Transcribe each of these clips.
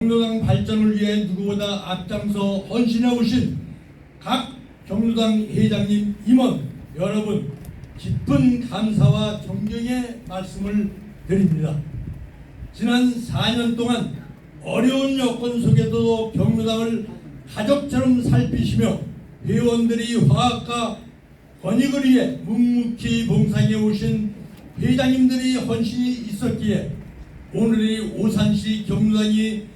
경로당 발전을 위해 누구보다 앞장서 헌신해 오신 각 경로당 회장님, 임원 여러분, 깊은 감사와 존경의 말씀을 드립니다. 지난 4년 동안 어려운 여건 속에서도 경로당을 가족처럼 살피시며 회원들이 화합과 권익을 위해 묵묵히 봉사해 오신 회장님들이 헌신이 있었기에 오늘의 오산시 경로당이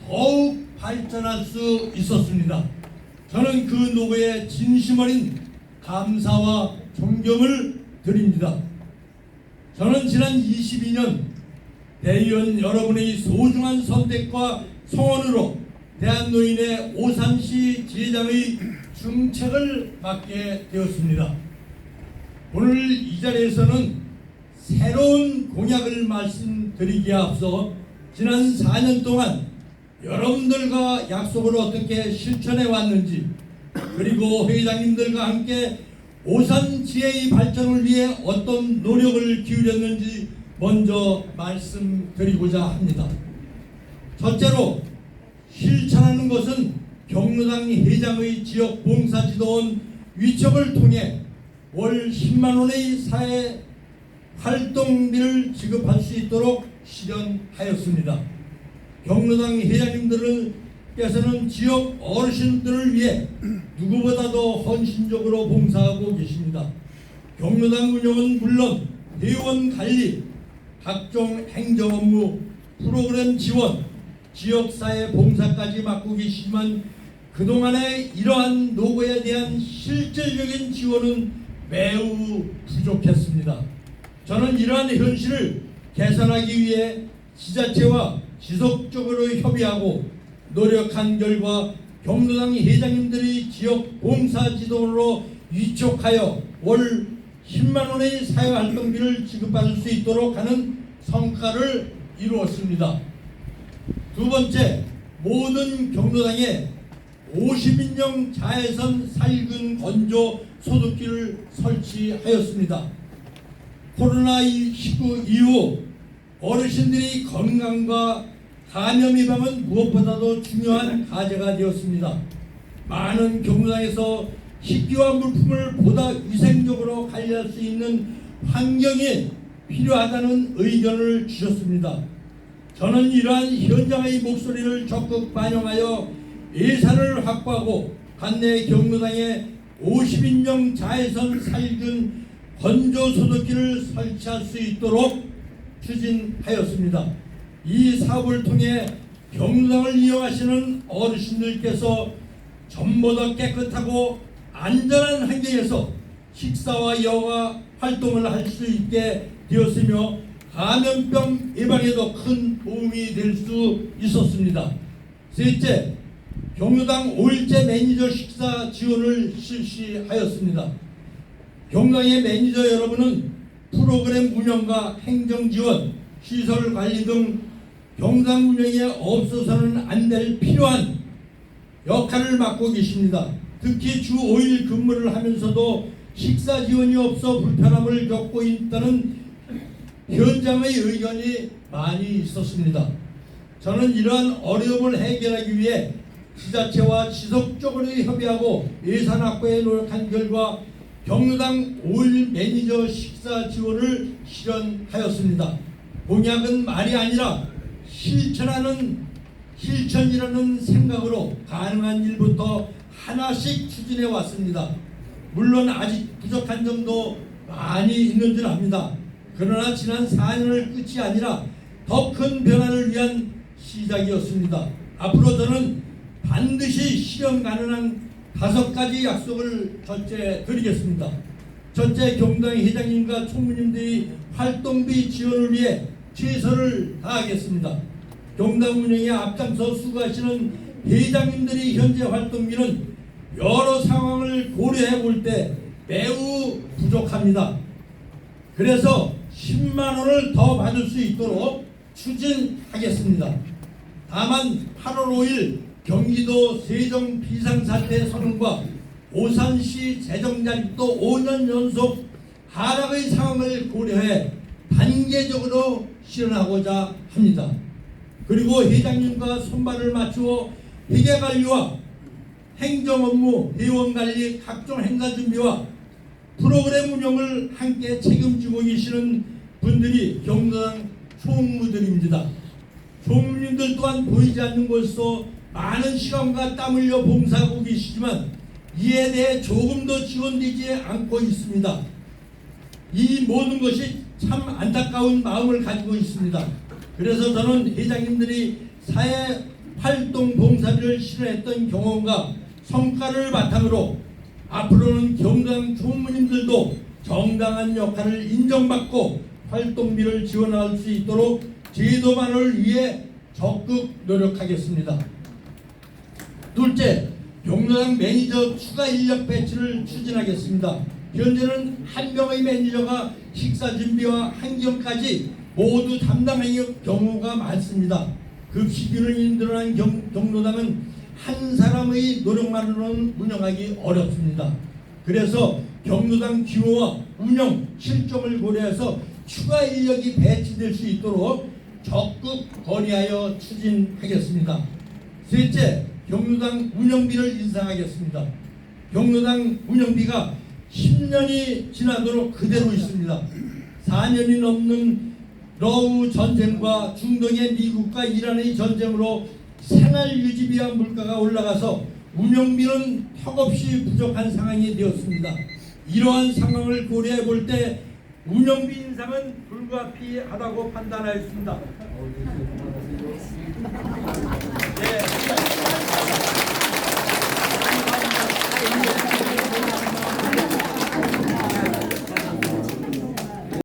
더욱 발전할 수 있었습니다. 저는 그 노고에 진심 어린 감사와 존경을 드립니다. 저는 지난 22년 대의원 여러분의 소중한 선택과 성원으로 대한노인의 오산시 지회장의 중책을 맡게 되었습니다. 오늘 이 자리에서는 새로운 공약을 말씀드리기에 앞서 지난 4년 동안 여러분들과 약속을 어떻게 실천해 왔는지, 그리고 회장님들과 함께 오산 지혜의 발전을 위해 어떤 노력을 기울였는지 먼저 말씀드리고자 합니다. 첫째로 실천하는 것은 경로당 회장의 지역 봉사지도원 위촉을 통해 월 10만 원의 사회 활동비를 지급할 수 있도록 실현하였습니다. 경로당 회장님들께서는 지역 어르신들을 위해 누구보다도 헌신적으로 봉사하고 계십니다. 경로당 운영은 물론 회원 관리, 각종 행정 업무, 프로그램 지원, 지역사회 봉사까지 맡고 계시지만 그동안의 이러한 노고에 대한 실질적인 지원은 매우 부족했습니다. 저는 이러한 현실을 개선하기 위해 지자체와 지속적으로 협의하고 노력한 결과 경로당 회장님들이 지역 봉사지도로 위촉하여 월 10만 원의 사회활동비를 지급받을 수 있도록 하는 성과를 이루었습니다. 두 번째, 모든 경로당에 50인용 자외선 살균 건조 소독기를 설치하였습니다. 코로나19 이후 어르신들이 건강과 감염 예방은 무엇보다도 중요한 과제가 되었습니다. 많은 경로당에서 식기와 물품을 보다 위생적으로 관리할 수 있는 환경이 필요하다는 의견을 주셨습니다. 저는 이러한 현장의 목소리를 적극 반영하여 예산을 확보하고 관내 경로당에 50인용 자외선 살균 건조 소독기를 설치할 수 있도록 추진하였습니다. 이 사업을 통해 경로당을 이용하시는 어르신들께서 전보다 깨끗하고 안전한 환경에서 식사와 여가 활동을 할 수 있게 되었으며 감염병 예방에도 큰 도움이 될 수 있었습니다. 셋째, 경로당 5일제 매니저 식사 지원을 실시하였습니다. 경로당의 매니저 여러분은 프로그램 운영과 행정 지원, 시설 관리 등 경로당 운영에 없어서는 안 될 필요한 역할을 맡고 계십니다. 특히 주 5일 근무를 하면서도 식사 지원이 없어 불편함을 겪고 있다는 현장의 의견이 많이 있었습니다. 저는 이러한 어려움을 해결하기 위해 지자체와 지속적으로 협의하고 예산 확보에 노력한 결과 경로당 5일 매니저 식사 지원을 실현하였습니다. 공약은 말이 아니라 실천이라는 생각으로 가능한 일부터 하나씩 추진해 왔습니다. 물론 아직 부족한 점도 많이 있는 줄 압니다. 그러나 지난 4년을 끝이 아니라 더 큰 변화를 위한 시작이었습니다. 앞으로 저는 반드시 실현 가능한 5가지 약속을 첫째 드리겠습니다. 첫째, 경로당 회장님과 총무님들이 활동비 지원을 위해 최선을 다하겠습니다. 경로당 운영에 앞장서 수고하시는 회장님들이 현재 활동비는 여러 상황을 고려해 볼 때 매우 부족합니다. 그래서 10만 원을 더 받을 수 있도록 추진하겠습니다. 다만 8월 5일 경기도 세정 비상사태 선언과 오산시 재정자립도 5년 연속 하락의 상황을 고려해 단계적으로 실현하고자 합니다. 그리고 회장님과 손발을 맞추어 회계관리와 행정업무, 회원관리, 각종 행사 준비와 프로그램 운영을 함께 책임지고 계시는 분들이 경로당 총무들입니다. 총무님들 또한 보이지 않는 곳에서 많은 시간과 땀 흘려 봉사하고 계시지만 이에 대해 조금도 지원되지 않고 있습니다. 이 모든 것이 참 안타까운 마음을 가지고 있습니다. 그래서 저는 회장님들이 사회활동 봉사비를 실현했던 경험과 성과를 바탕으로 앞으로는 경로당 총무님들도 정당한 역할을 인정받고 활동비를 지원할 수 있도록 제도 반영을 위해 적극 노력하겠습니다. 둘째, 경로당 매니저 추가 인력 배치를 추진하겠습니다. 현재는 한 명의 매니저가 식사 준비와 환경까지 모두 담당할 경우가 많습니다. 급식비는 늘어난 경로당은 한 사람의 노력만으로는 운영하기 어렵습니다. 그래서 경로당 규모와 운영 실정을 고려해서 추가 인력이 배치될 수 있도록 적극 건의하여 추진하겠습니다. 셋째, 경로당 운영비를 인상하겠습니다. 경로당 운영비가 10년이 지나도록 그대로 있습니다. 4년이 넘는 러우 전쟁과 중동의 미국과 이란의 전쟁으로 생활 유지비와 물가가 올라가서 운영비는 턱없이 부족한 상황이 되었습니다. 이러한 상황을 고려해 볼 때 운영비 인상은 불가피하다고 판단하였습니다. 네.